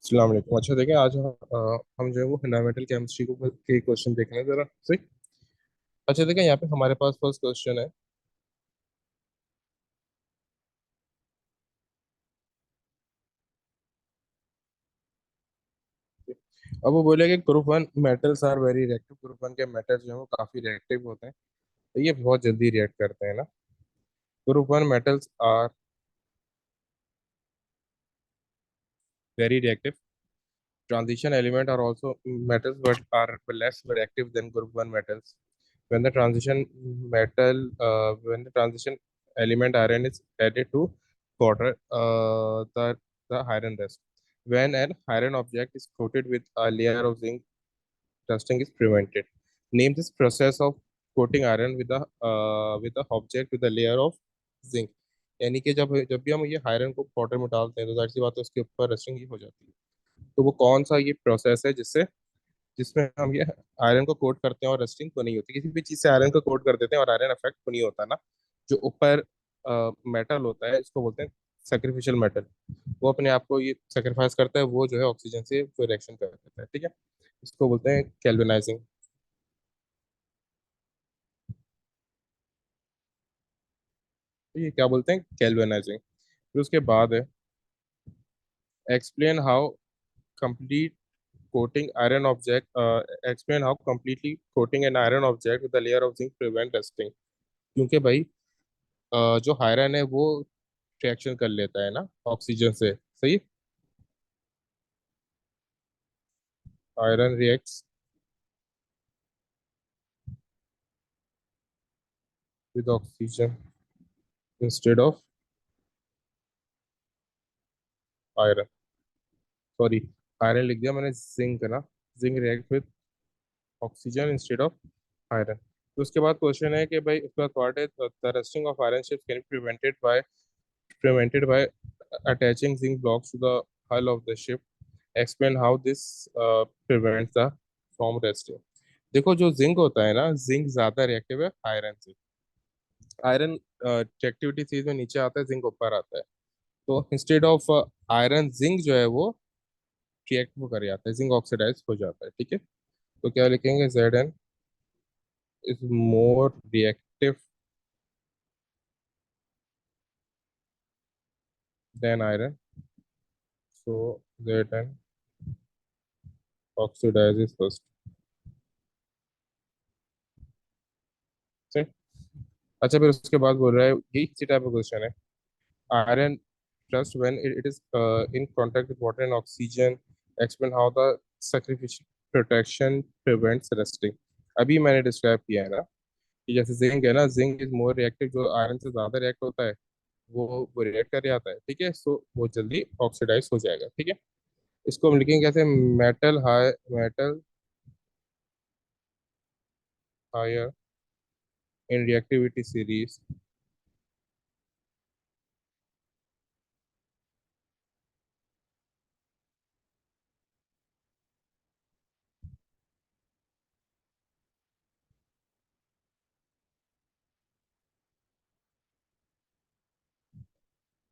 अस्सलाम वालेकुम। अच्छा देखें, आज हम जो है वो फंडामेंटल केमिस्ट्री के क्वेश्चन देख रहे हैं जरा सही। अच्छा देखें, यहाँ पे हमारे पास फर्स्ट क्वेश्चन है। अब वो बोले कि group one metals are very reactive. Group one के मेटल्स जो है वो काफी रिएक्टिव होते हैं, तो ये बहुत जल्दी रिएक्ट करते हैं ना। Group one metals are very reactive. Transition element are also metals but are less reactive than group 1 metals. When the transition element iron is added to water, the iron rests. When an iron object is coated with a layer of zinc, rusting is prevented. Name this process of coating iron with the object with a layer of zinc. यानी कि जब जब भी हम ये iron को water में डालते हैं तो जाहिर सी बात है उसके ऊपर रस्टिंग ही हो जाती है। तो वो कौन सा ये प्रोसेस है जिसमें हम ये आयरन को कोट करते हैं और रस्टिंग को नहीं होती। किसी भी चीज से आयरन को कोट कर देते हैं और आयरन इफेक्ट को नहीं होता ना। जो ऊपर मेटल होता है इसको बोलते हैं सेक्रीफिशियल मेटल। वो अपने आप को ये सेक्रीफाइस करता है, वो जो है ऑक्सीजन से वो रिएक्शन कर देता है, ठीक है। इसको बोलते हैं कैल्विनाइजिंग। तो ये क्या बोलते हैं, कैल्विनाइजिंग। फिर उसके बाद है explain how complete coating iron object explain how completely coating an iron object with a layer of zinc prevent rusting। क्योंकि भाई जो आयरन है वो रिएक्शन कर लेता है ना ऑक्सीजन से, सही। Iron reacts with oxygen instead of iron. Sorry, iron लिख दिया मैंने, जिंक ना। Zinc react with oxygen instead of iron. तो उसके बाद क्वेश्चन है कि भाई उसका थॉट है the rusting of iron ships can be prevented by attaching zinc blocks to the hull of the ship। Explain how this prevents the from rusting। देखो, जो जिंक होता है ना, जिंक ज्यादा रिएक्टिव है आयरन से। आयरन रिएक्टिविटी चीज में नीचे आता है, जिंक ऊपर आता है। तो इंस्टेड ऑफ आयरन, जिंक जो है वो रिएक्ट वो कर जाता है, जिंक ऑक्सीडाइज हो जाता है, ठीक है। तो क्या लिखेंगे, Z N is more reactive than iron, so Z N oxidises first. अच्छा, फिर उसके बाद बोल रहा है, ये इसी टाइप का क्वेश्चन है। Iron trust when it is in contact with water and oxygen। Explain how the sacrificial protection prevents rusting। अभी मैंने डिस्क्राइब किया है ना कि जैसे जिंक है ना, जिंक इज मोर रिएक्टिव, जो आयरन से ज्यादा रिएक्ट होता है वो रिएक्ट कर जाता है, ठीक है। सो वो जल्दी ऑक्सीडाइज हो जाएगा, ठीक है। इसको हम लिखेंगे कैसे, metal higher in reactivity series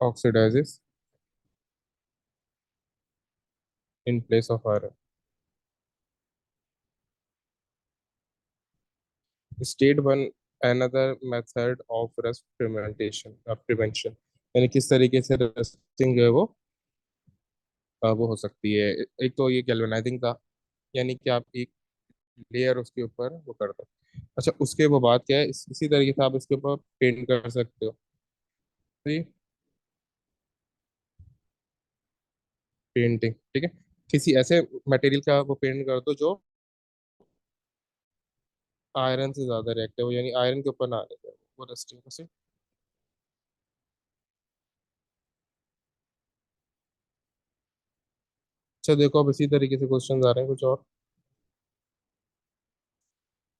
oxidises in place of iron. State one another method of rust prevention. यानी किस तरीके से रस्टिंग जो है वो वो हो सकती है। एक तो ये गैल्वेनाइजिंग था, यानी कि आप एक लेयर उसके ऊपर वो कर दो। अच्छा, उसके वो बात क्या है, इसी तरीके से आप इसके ऊपर पेंट कर सकते हो, तो ये पेंटिंग, ठीक है। किसी ऐसे मटेरियल का वो पेंट कर दो जो आयरन से ज्यादा रिएक्टिव हो, यानी आयरन के ऊपर ना आ जाए वो रस्टिंग से। अच्छा देखो, अब इसी तरीके से क्वेश्चन आ रहे हैं कुछ और।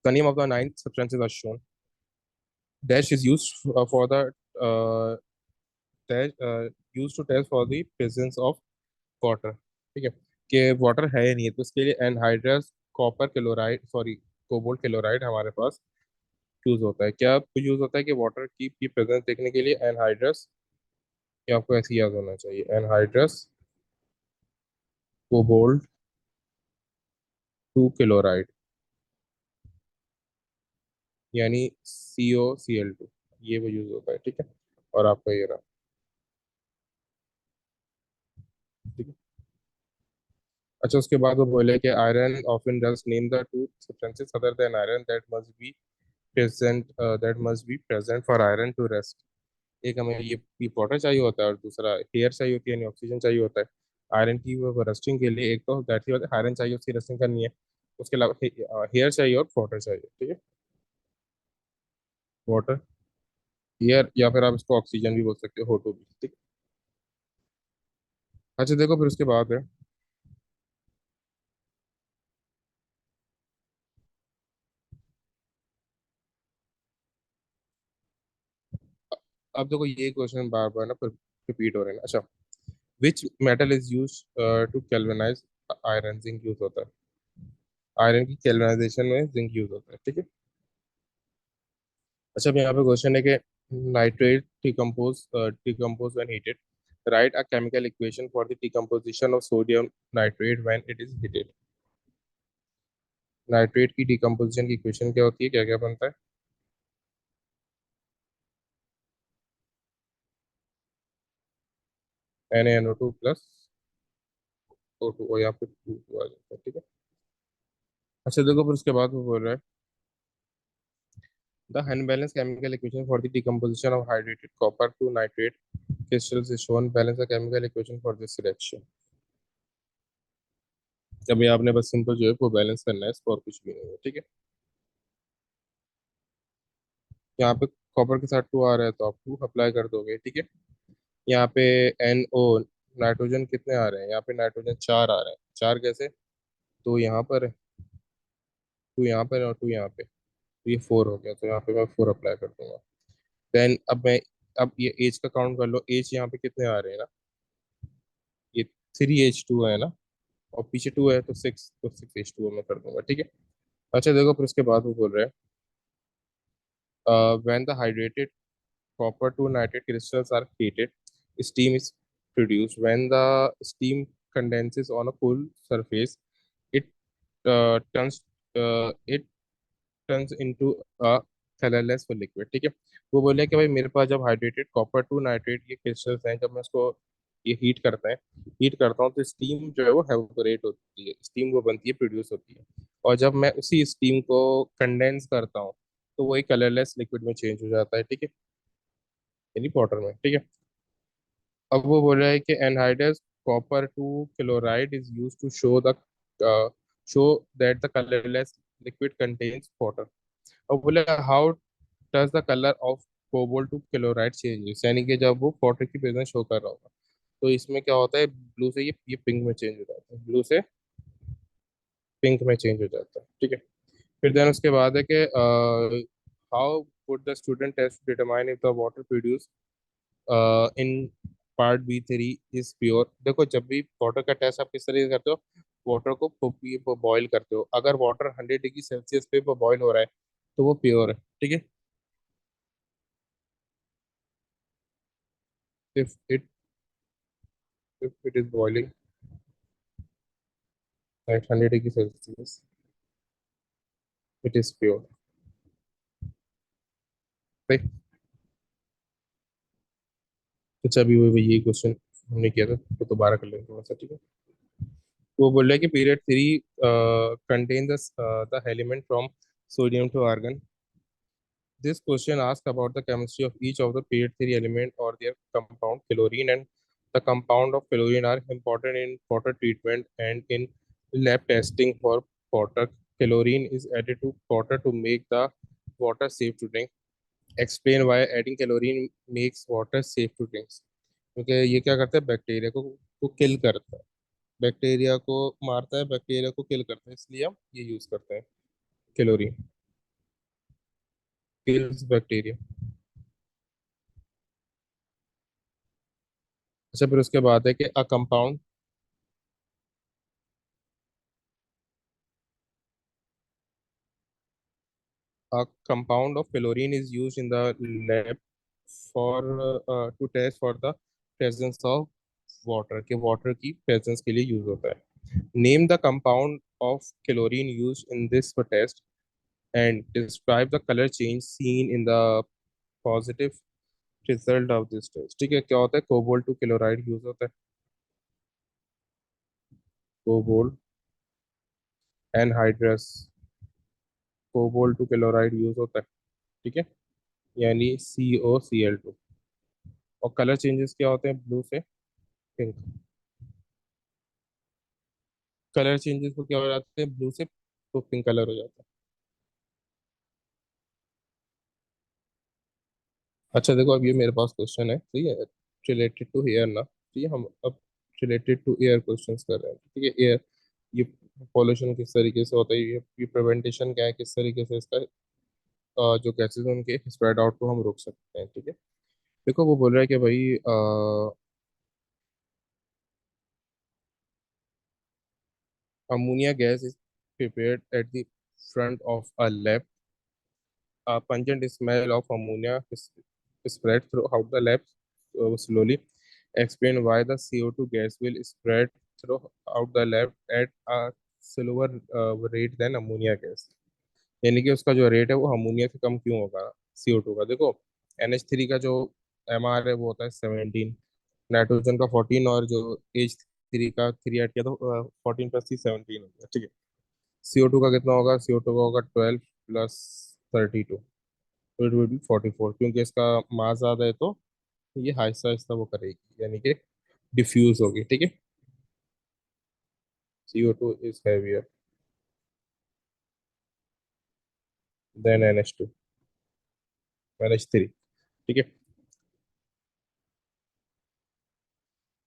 The name of the nine substances are shown। Dash is used for the uh, dash used to test for the presence of water, ठीक है। कि वाटर है या नहीं है, तो उसके लिए anhydrous copper chloride, sorry, cobalt chloride हमारे पास यूज होता है। क्या यूज होता है कि वाटर की प्रेजेंस देखने के लिए एनहाइड्रस, ये आपको ऐसे ही याद होना चाहिए, एनहाइड्रस कोबोल्ट 2 क्लोराइड, यानी COCl2, ये वो यूज होता है, ठीक है। और आपका ये रहा, ठीक है। अच्छा, उसके बाद वो बोले कि iron often just name the two substances other than iron that must be present for iron to rust. एक हमें ये वाटर चाहिए होता है और दूसरा एयर चाहिए होती है, यानी ऑक्सीजन चाहिए होता है आयरन की वो रस्टिंग के लिए। एक तो दैट ही आयरन चाहिए, उसकी रस्टिंग करनी है। उसके अलावा हेयर चाहिए और वाटर चाहिए, ठीक है। वाटर, एयर, या फिर आप इसको ऑक्सीजन भी बोल सकते हो, O2 भी, ठीक है। अच्छा देखो, फिर उसके बाद है, अब देखो ये क्वेश्चन बार बार ना रिपीट हो रहे हैं। अच्छा, which metal is use to galvanize iron? Zinc use होता है, आयरन की कैल्वेनाइजेशन में जिंक यूज होता है, ठीक है। अच्छा, अब यहाँ पे क्वेश्चन है कि nitrate decompose when heated, right a chemical equation for the decomposition of sodium nitrate when it is heated. Nitrate की डिकम्पोजिशन की इक्वेशन क्या होती है, क्या क्या बनता है? NaNO2 प्लस O2, और यहाँ पे 2 आ जाता है, ठीक है। अच्छा देखो, फिर उसके बाद वो बोल रहा है the unbalanced chemical equation for the decomposition of hydrated copper to nitrate crystals is shown, balance the chemical equation for this reaction। जब ये आपने बस सिंपल जो है वो बैलेंस करना है इसको, और कुछ भी नहीं है, ठीक है। यहाँ पे कॉपर के साथ 2 आ रहा है तो आप 2 अप्लाई कर दोगे, ठीक है। यहाँ पे NO, नाइट्रोजन कितने आ रहे हैं? यहाँ पे नाइट्रोजन 4 आ रहे हैं। 4 कैसे? तो यहाँ पर 2 यहाँ पर और 2 यहाँ पे, तो ये 4 हो गया, तो यहाँ पे मैं 4 अप्लाई कर दूंगा। देन अब ये एज का काउंट कर लो। एज यहाँ पे कितने आ रहे हैं ना, ये 3H2 है ना, और पीछे 2 है तो 6, तो 6H2 मैं कर दूंगा, ठीक है। अच्छा देखो, फिर उसके बाद वो बोल रहे हैं when the hydrated copper to nitrate crystals are heated, steam is produced. When the steam condenses on a cool surface, it uh, turns it turns into a colorless liquid, ठीक है। वो बोले कि भाई मेरे पास जब हाइड्रेटेड कॉपर टू नाइट्रेट ये crystals हैं, जब मैं उसको ये हीट करता हूँ तो स्टीम जो है वो एवापोरेट होती है, स्टीम वो बनती है, प्रोड्यूस होती है। और जब मैं उसी स्टीम को कंडेंस करता हूँ तो वो एक कलरलेस लिक्विड में चेंज हो जाता है, ठीक है, यानी वाटर में, ठीक है। अब वो बोल रहा है कि anhydrous copper two chloride is use to show that the colourless liquid contains water. अब बोले how does the colour of cobalt two chloride changes, यानी कि जब वो वाटर की प्रेजेंस शो कर रहा होगा तो इसमें क्या होता है, ब्लू से ये पिंक में चेंज हो जाता है, ब्लू से पिंक में चेंज हो जाता है, ठीक है। फिर देन उसके बाद है कि how would the student test to determine if the water produce in part B3 is pure. देखो, जब भी वाटर का टेस्ट आप किस तरीके से करते हो, वाटर को बॉईल करते हो। अगर वाटर 100 डिग्री सेल्सियस पे बॉईल हो रहा है तो वो प्योर है, ठीक है। If it if it is boiling at 100 degree Celsius, it is pure, right. अच्छा, अभी वो ये क्वेश्चन हमने किया था तो दोबारा कर लेंगे थोड़ा सा, ठीक है। वो बोल रहा है कि period 3 contain the element from sodium to argon. This question asks about the chemistry of each of the period 3 element or their compound. Chlorine and the compound of chlorine are important in water treatment and in lab testing for water. Chlorine is added to water to make the water safe to drink. Explain why adding chlorine makes water safe to drink. क्योंकि ये क्या करता है, bacteria को किल करता है, bacteria को मारता है, बैक्टीरिया को किल करता है, इसलिए हम ये यूज करते हैं क्लोरीन, किल्स बैक्टीरिया। अच्छा, फिर उसके बाद है कि a compound, a compound of chlorine is used in the lab for to test for the presence of water, के water की presence के लिए यूज होता है। Name the compound of chlorine use in this test and describe the colour change seen in the positive result of this test. ठीक है, क्या होता है, कोबाल्ट टू क्लोराइड यूज होता है। Cobalt anhydrous, cobalt two chloride use होता है। ठीक है, यानी COCl2। और कलर चेंजेस क्या होते हैं, ब्लू से पिंक। कलर चेंजेस को क्या हो जाते हैं, ब्लू से तो पिंक कलर हो जाता है। अच्छा देखो, अब ये मेरे पास क्वेश्चन है, ठीक है, रिलेटेड टू एयर ना। ठीक है, हम अब रिलेटेड टू एयर क्वेश्चंस कर रहे हैं। ठीक है, एयर, ये पॉल्यूशन किस तरीके से होता है, ये प्रिवेंटेशन क्या है, किस तरीके से इसका जो गैसेस हैं उनके स्प्रेड आउट को हम रोक सकते हैं। ठीक है, देखो वो बोल रहा है कि भाई ammonia gas is prepared at the front of a lab. A pungent smell of ammonia is spread throughout the lab slowly. Explain why the CO2 gas will spread throughout the lab at a slower rate than ammonia gas। यानी कि उसका जो rate है वो ammonia से कम क्यों होगा CO2 का। देखो, NH3 का जो MR है वो होता है 17, नाइट्रोजन का 14, और जो H3 का 3 ऐड किया तो 14 + 3 17 हो गया। ठीक है, CO2 का कितना होगा, CO2 का होगा 12 + 32, तो इट विल बी 44, क्योंकि इसका मास ज़्यादा है तो ये आहिस्ता आहिस्ता वो करेगी, यानी कि डिफ्यूज होगी। ठीक है, CO2 is heavier than NH2, NH3। ठीक है,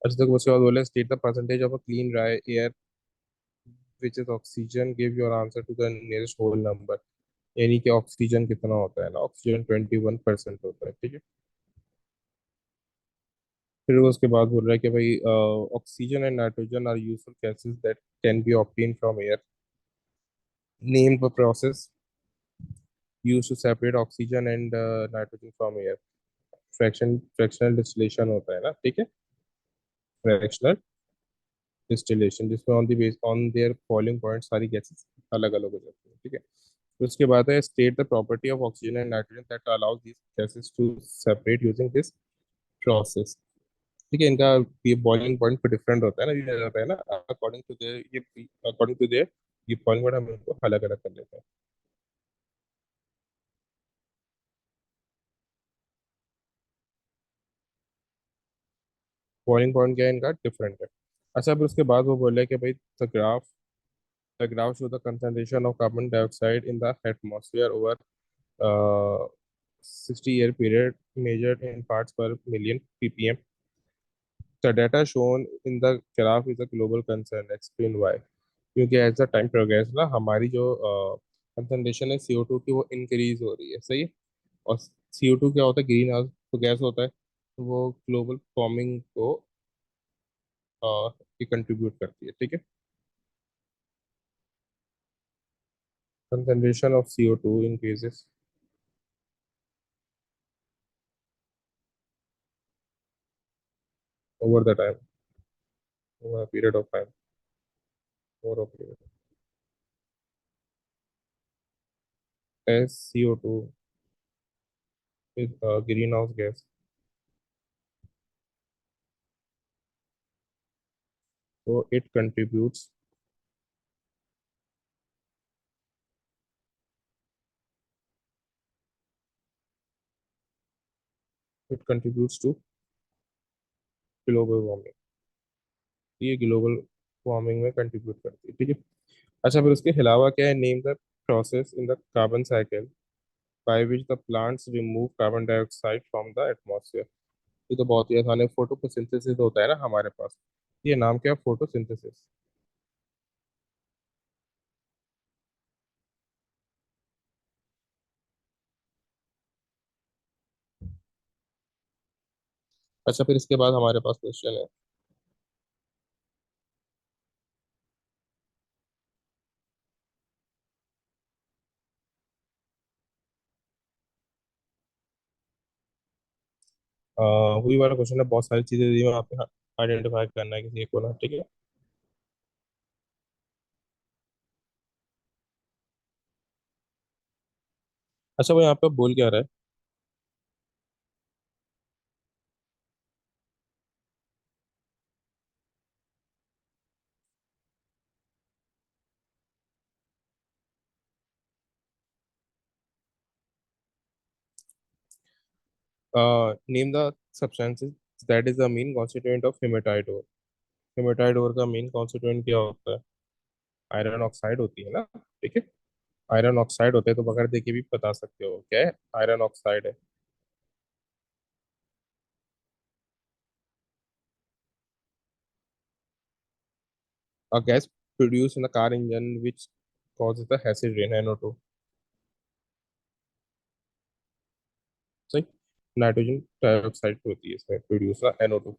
अच्छा तक उसके बाद बोले state the percentage of a clean dry air which is oxygen, give your answer to the nearest whole number. यानी कि ऑक्सीजन कितना होता है ना, ऑक्सीजन 21% होता है। ठीक है, फिर वो उसके बाद बोल रहा है कि भाई oxygen and nitrogen are useful gases that can be obtain from air. Name the process use to separate oxygen and nitrogen from air. Fractional distillation होता है ना। ठीक है, फ्रैक्शनल डिस्टिलेशन, जिसमें on the base on their boiling point सारी gases अलग अलग हो जाती है। ठीक है, तो उसके बाद है state the property of oxygen and nitrogen that allows these gases to separate using this process. ठीक है, इनका ये बॉइलिंग पॉइंट पर डिफरेंट होता है ना, ये होता है ना, अकॉर्डिंग टू देयर, ये अकॉर्डिंग टू देयर ये बॉइलिंग पॉइंट हम इनको अलग अलग कर लेते हैं। बॉइलिंग पॉइंट क्या है इनका, डिफरेंट है। अच्छा, फिर उसके बाद वो बोले कि भाई the graph show the concentration of carbon dioxide in the atmosphere over 60-year period measured in parts per million ppm. The data shown in the graph is a global concern. Explain why। क्योंकि as the time progress ना हमारी जो concentration है CO2 की वो increase हो रही है। सही है, और CO2 क्या होता है, ग्रीन हाउस तो गैस होता है, तो वो ग्लोबल वार्मिंग को ये कंट्रीब्यूट करती है। ठीक है, concentration of CO2 increases over the time, over a period of time, over a period, as CO2 is a greenhouse gas, so it contributes to global warming. ये ग्लोबल वार्मिंग में contribute करती है। ठीक है, अच्छा फिर उसके अलावा क्या है, name the process in the carbon cycle bye which the plants remove carbon dioxide from the atmosphere. ये तो बहुत ही आसान है, फोटोसिंथेसिस होता है ना हमारे पास। ये नाम क्या है, फोटोसिंथेसिस। अच्छा, फिर इसके बाद हमारे पास क्वेश्चन है, वही वाला क्वेश्चन है, बहुत सारी चीजें दी हैं, आपको आइडेंटिफाई करना है किसी एक को ना। ठीक है, अच्छा वो यहाँ पे बोल क्या रहा है? Name the substances that is the main constituent of hematite ore. Hematite ore का मेन कॉन्स्टिट्यूएंट क्या होता है? आयरन ऑक्साइड होती है ना। ठीक है, आयरन ऑक्साइड होते हैं, तो बगैर देखे भी बता सकते हो क्या है। आयरन ऑक्साइड है। A gas produced in a car engine which causes the acid rain NO2। सही। नाइट्रोजन डाइऑक्साइड होती है इसमें प्रोड्यूस ना NO2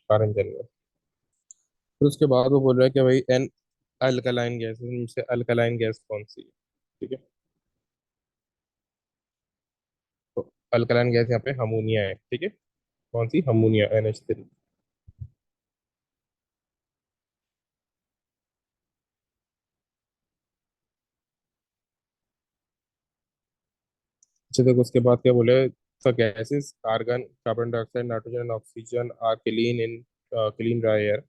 कार इंजन में। फिर उसके बाद वो बोल रहा है कि भाई एन अल्कलाइन गैस, इनमें से अल्कलाइन गैस कौन सी है? ठीक है, तो अल्कलाइन गैस यहाँ पे अमोनिया है। ठीक है, कौन सी? Ammonia NH3। अच्छा देखो उसके बाद क्या बोले, the gases argon, carbon dioxide, nitrogen and oxygen are clean in clean dry air.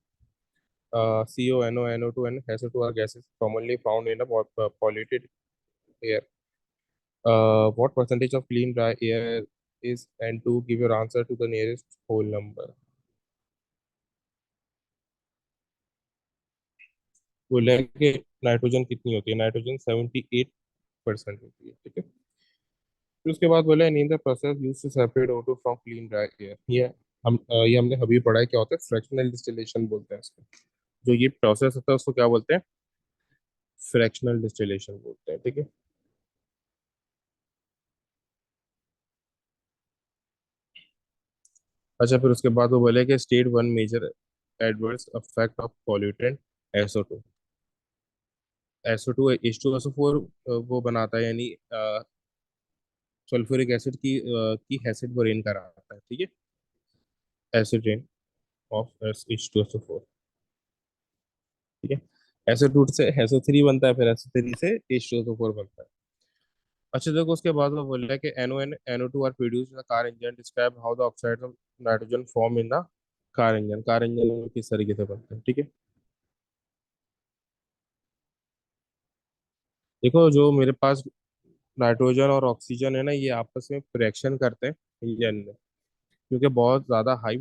CO, NO2 and SO2 are gases commonly found in a polluted air. What percentage of clean dry air is N2? Give your answer to the nearest whole number. बोले कि nitrogen कितनी होती है? Nitrogen 78% होती है। ठीक है, फिर उसके बाद बोले name the process use to separate O2 from clean dry air. ये हमने अभी पढ़ा है, क्या होता है? फ्रैक्शनल डिस्टिलेशन बोलते हैं इसको। जो ये प्रोसेस होता है उसको क्या बोलते हैं? फ्रैक्शनल डिस्टिलेशन बोलते हैं। ठीक है। अच्छा फिर उसके बाद वो बोले कि state one major adverse effect of pollutant SO2। SO2 H2SO4 वो बनाता है, यानी सल्फ्यूरिक एसिड की एसिड को रेन कराता है। ठीक है, एसिड रेन ऑफ H2SO4। ठीक है, SO2 से SO3 बनता है, फिर SO3 से H2SO4 बनता है। अच्छा देखो उसके बाद वो बोल रहा है कि NO and NO2 are produced in the car engine. Describe how the oxides of nitrogen form in the car engine में किस तरीके से बनते हैं। ठीक है, देखो जो मेरे पास नाइट्रोजन और ऑक्सीजन है ना, ये आपस में रिएक्शन करते हैं इंजन में, क्योंकि बहुत ज़्यादा हाई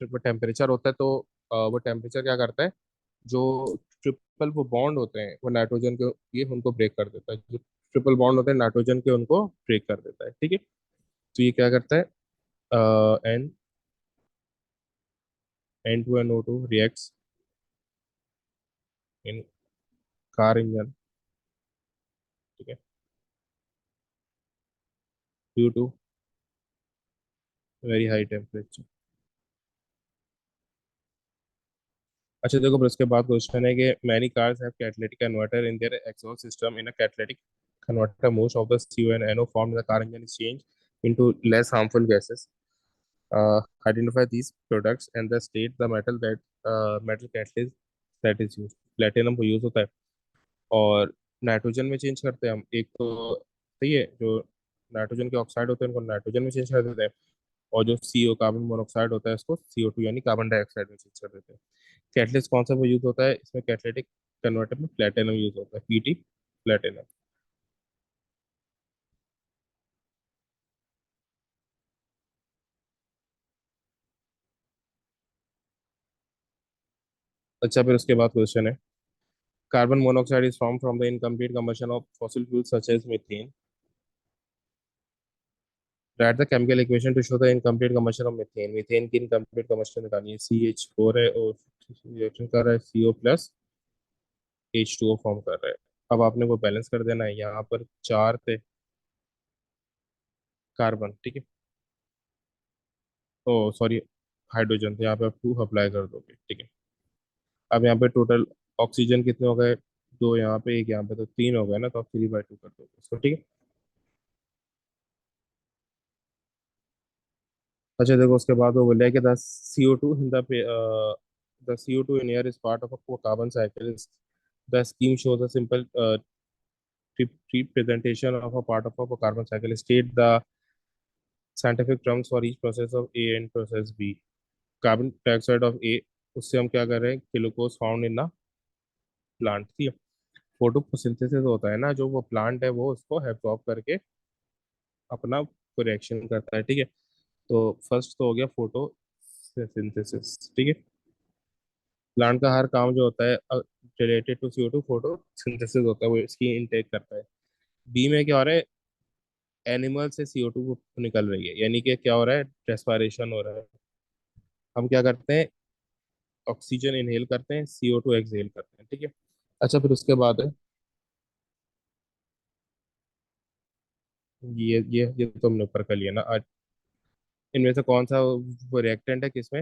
टेम्परेचर होता है। तो वो टेम्परेचर क्या करता है, जो ट्रिपल वो बॉन्ड होते हैं वो नाइट्रोजन के, ये उनको ब्रेक कर देता है। जो ट्रिपल बॉन्ड होते हैं नाइट्रोजन के, उनको ब्रेक कर देता है। ठीक है, तो ये क्या करता है, N N2NO2 reacts in car engine. ठीक है, due to very high temperature. अच्छा देखो फिर उसके बाद क्वेश्चन है कि many cars have catalytic converter in their exhaust system. In a catalytic converter, most of the CO and NO formed in the car engine is changed into less harmful gases. Identify these products and the state the metal catalyst that is used। Platinum को use होता है, और nitrogen में change करते हैं हम। एक तो सही है, जो नाइट्रोजन के ऑक्साइड होते हैं उनको नाइट्रोजन में चेंज कर देते हैं, और जो CO कार्बन मोनोऑक्साइड होता है उसको CO2 यानी कार्बन डाइऑक्साइड में चेंज कर देते हैं। कैटलिस्ट कौन सा वो यूज होता है इसमें? कैटलिटिक कन्वर्टर में प्लेटिनम यूज होता है, PT प्लेटिनम। अच्छा फिर उसके बाद क्वेश्चन है, carbon monoxide is form from the incomplete combustion of fossil fuel such as methane. Write the chemical equation to show the incomplete combustion of methane. Methane की incomplete combustion निकालनी है। CH4 है और रिएक्शन कर रहा है CO plus H2O form कर रहा है। अब आपने वो बैलेंस कर देना है। यहाँ पर चार थे कार्बन। ठीक है, ओ सॉरी, हाइड्रोजन थे, यहाँ पे आप 2 अप्लाई कर दोगे। ठीक है, अब यहाँ पे टोटल ऑक्सीजन कितने हो गए? 2 यहाँ पे, 1 यहाँ पे, तो 3 हो गए ना, तो आप 3/2 कर दोगे इसको। ठीक है। अच्छा देखो उसके बाद वो बोला है कि the CO2 in air is part of a carbon cycle. The scheme shows a simple representation of a part of a carbon cycle. State the scientific terms for each process of A and process B. Carbon dioxide of A, उससे हम क्या कर रहे हैं, glucose found in the plant. ठीक है। Photosynthesis होता है ना, जो वो प्लांट है वो उसको एब्जॉर्ब करके अपना रिएक्शन करता है। ठीक है। तो फर्स्ट तो हो गया फोटोसिंथेसिस। ठीक है। प्लांट का हर काम जो होता है रिलेटेड टू CO2, फोटोसिंथेसिस होता है, वो इसकी इनटेक करता है। बी में क्या हो रहा है, एनिमल से CO2 निकल रही है, यानी कि क्या हो रहा है, रेस्पिरेशन हो रहा है। हम क्या करते हैं, ऑक्सीजन इनहेल करते हैं, CO2 एक्सहेल करते हैं। ठीक है। अच्छा, फिर उसके बाद है ये तो हमने ऊपर कर लिया ना आज। इनमें से कौन सा वो रिएक्टेंट है किसमें,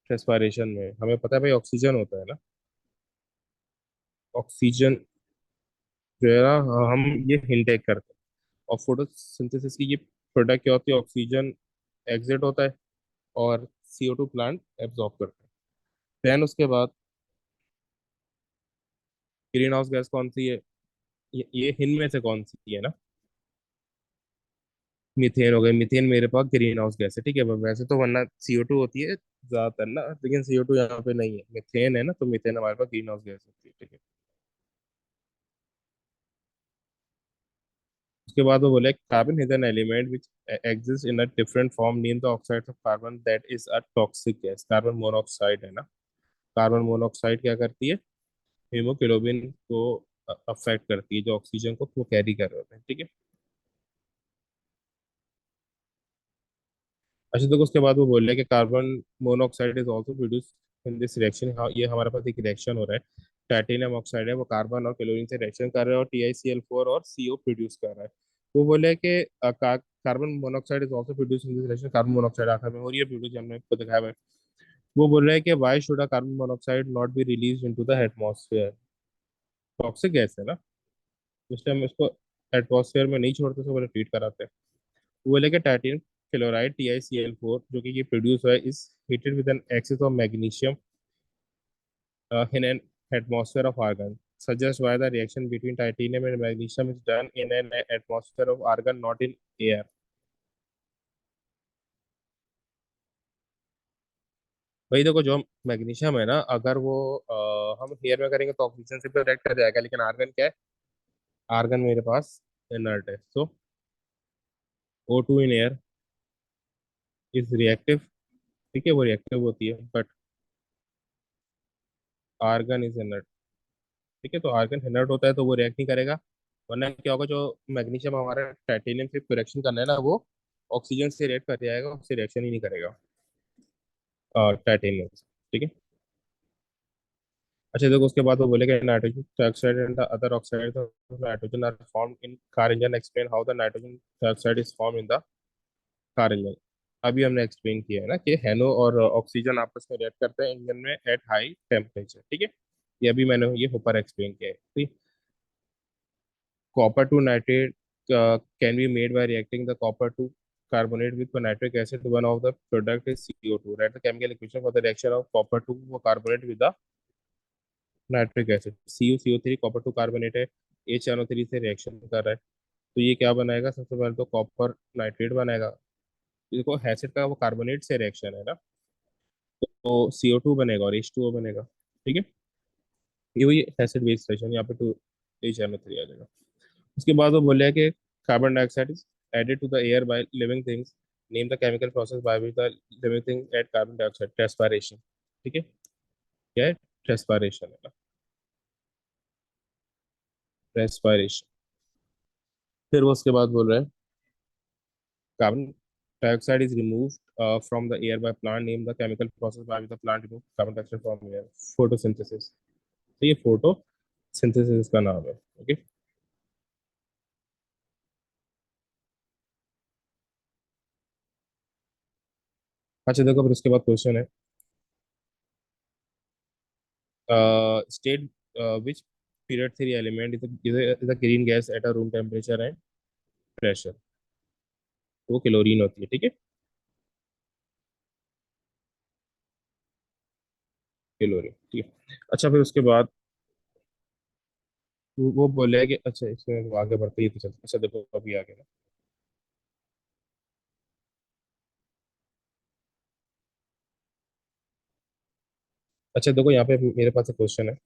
रेस्पिरेशन में? हमें पता है भाई, ऑक्सीजन होता है ना। ऑक्सीजन जो है ना, हम ये इनटेक करते हैं। और फोटोसिंथेसिस की ये प्रोडक्ट क्या होती है, ऑक्सीजन एग्जिट होता है और CO2 प्लांट एब्जॉर्ब करता है। देन उसके बाद ग्रीन हाउस गैस कौन सी है, ये इनमें से कौन सी है ना, मीथेन हो गई। मीथेन मेरे पास ग्रीन हाउस गैस है। ठीक है। वैसे तो वरना CO2 होती है ज्यादातर ना, लेकिन CO2 यहाँ पे नहीं है, मीथेन है ना, तो मीथेन हमारे पास ग्रीन हाउस गैस होती है। ठीक है। उसके बाद वो बोले carbon is an element which exist in a different form, name the oxides of carbon that is a toxic gas. Carbon monoxide है ना। कार्बन मोनोऑक्साइड क्या करती है, हीमोग्लोबिन को अफेक्ट करती है, जो ऑक्सीजन को वो कैरी कर रहे होते हैं। ठीक है। अच्छा, तो उसके बाद वो बोल रहे हैं कि carbon monoxide is also produce in this reaction. हाँ, ये हमारे पास एक रिएक्शन हो रहा है। टाइटेनियम ऑक्साइड है, वो कार्बन और क्लोरीन से रिएक्शन कर रहा है और TiCl4 और CO प्रोड्यूस कर रहा है। वो बोले कि carbon monoxide is also produce in this reaction. Carbon monoxide आखिर में, और ये प्रोड्यूस हमने आपको दिखाया है। वो बोल रहे हैं कि why should a carbon monoxide not be release into the atmosphere. Toxic gas है ना, इसलिए हम इसको एटमॉस्फेयर में नहीं छोड़ते, तो बोले ट्रीट कराते हैं। वो लेके टाइटेनियम क्लोराइड TiCl4 जो कि ये प्रोड्यूस हुआ है, is heated with an excess of magnesium in an atmosphere of argon. Suggest why the reaction between titanium and magnesium is done in an atmosphere of argon, not in air. भाई देखो, जो magnesium है ना, अगर वो हम air में करेंगे तो ऑक्सीजन से भी रिएक्ट कर जाएगा, लेकिन आर्गन क्या है, आर्गन मेरे पास इनर्ट है। सो O2 in air is reactive. ठीक है, वो रिएक्टिव होती है, बट आर्गन इज इनर्ट। ठीक है। तो आर्गन इनर्ट होता है तो वो रिएक्ट नहीं करेगा। वरना क्या होगा, जो मैग्नीशियम हमारा टाइटेनियम से रिएक्शन करना है ना, वो ऑक्सीजन से रिएक्ट कर जाएगा, उससे रिएक्शन ही नहीं करेगा टाइटेनियम से। ठीक है। अच्छा, देखो उसके बाद वो बोलेगा nitrogen dioxide and the other oxide of nitrogen are formed in car engine. Explain how the nitrogen dioxide is form in the car engine. अभी हमने एक्सप्लेन किया है ना कि हेनो और ऑक्सीजन आपस में रिएक्ट करते हैं इंजन में एट हाई टेम्परेचर। ठीक है। ये अभी मैंने ये ऊपर एक्सप्लेन किया है। ठीक। Copper to nitrate can be made by reacting the copper to carbonate with nitric acid. One of the product is CO2. Write the chemical equation for the reaction of copper to carbonate with the nitric acid. CuCO3 copper two carbonate है, HNO3 से reaction कर रहा है, तो ये क्या बनाएगा, सबसे पहले तो कॉपर नाइट्रेट बनाएगा। देखो एसिड का वो कार्बोनेट से रिएक्शन है ना, तो CO2 बनेगा और H2O बनेगा। ठीक है। ये वही एसिड बेस रिएक्शन, यहाँ पे टू HNO3 आ जाएगा। उसके बाद वो बोले कि carbon dioxide is added to the air by living things. Name the chemical process by which the living thing add carbon dioxide. Respiration. ठीक है। क्या है, रेस्पिरेशन है ना, रेस्पिरेशन। फिर वो उसके बाद बोल रहे हैं carbon dioxide is removed from the air by plant. Name the chemical process by which the plant remove carbon dioxide from air. Photosynthesis. तो ये फोटोसिंथेसिस का नाम है। ओके। अच्छा, देखो फिर उसके बाद क्वेश्चन है, state which period theory element is a green gas at a room temperature and pressure। वो क्लोरीन होती है। ठीक है। क्लोरीन। ठीक है। अच्छा, फिर उसके बाद वो बोले कि अच्छा इसमें वो आगे बढ़ते ही तो चलते, अच्छा देखो अभी आगे ना। अच्छा देखो यहाँ पे मेरे पास एक क्वेश्चन है।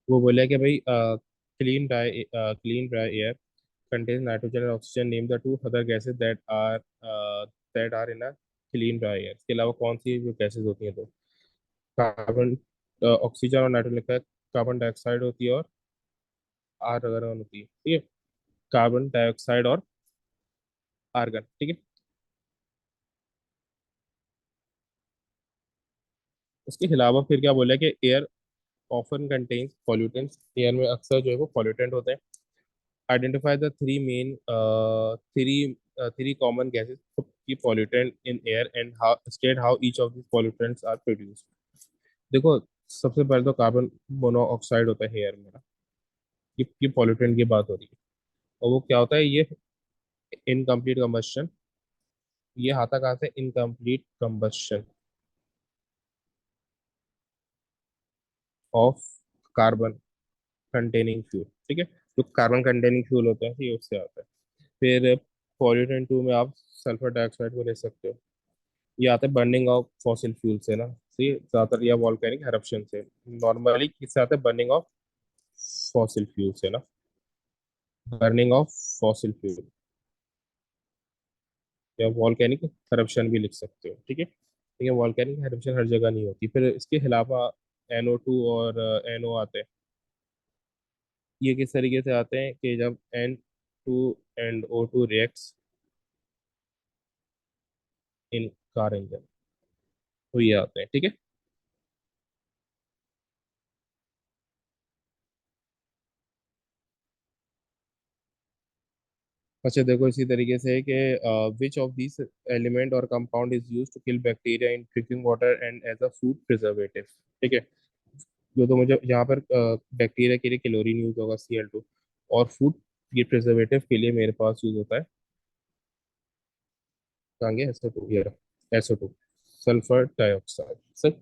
वो बोले कि भाई clean dry air contains nitrogen and oxygen. Name the two other gases that are in a clean dry air. इसके अलावा कौन सी जो गैसेज होती हैं? तो कार्बन, ऑक्सीजन और नाइट्रोजन लिखा है। कार्बन डाइऑक्साइड होती है और आर्गन होती है, ठीक है। कार्बन डाइऑक्साइड और आर्गन, ठीक है। उसके अलावा फिर क्या बोला है कि air often contains pollutants, air में अक्सर जो है वो पॉल्यूटेंट होते हैं। Identify the three common gases की pollutant in air and how state how each of this pollutants are produced. देखो, सबसे पहले तो कार्बन मोनोऑक्साइड होता है एयर में ना, ये पॉल्यूटेंट की बात हो रही है। और वो क्या होता है, ये इनकम्प्लीट कंबस्शन। ये आता कहाँ से? Incomplete combustion of carbon containing fuel, ठीक है। जो कार्बन कंटेनिंग फ्यूल होता है ये उससे आता है। फिर पॉल्यूटेंट टू में आप सल्फर डाइऑक्साइड को ले सकते हो। ये आता है बर्निंग ऑफ फॉसिल फ्यूल से ना, सही है? ज्यादातर या वॉल्केनिक eruption से। नॉर्मली किससे आता है? बर्निंग ऑफ फॉसिल फ्यूल से ना, बर्निंग ऑफ फॉसिल फ्यूल या वॉल्केनिक eruption भी लिख सकते हो, ठीक है। लेकिन वॉल्केनिक eruption हर जगह नहीं होती। फिर इसके अलावा NO2 और NO आते हैं। ये किस तरीके से आते हैं कि जब N2 and O2 reacts in car engine, तो ये आते हैं, ठीक है। अच्छा देखो, इसी तरीके से कि विच ऑफ दिस एलिमेंट और compound is use to kill bacteria in drinking water and as a food preservative, ठीक है। जो तो मुझे यहाँ पर बैक्टीरिया के लिए क्लोरीन यूज होगा, Cl2। और फूड ये प्रिजर्वेटिव के लिए मेरे पास यूज होता है, कहेंगे SO2, ये SO2, सल्फर डाइऑक्साइड, सही।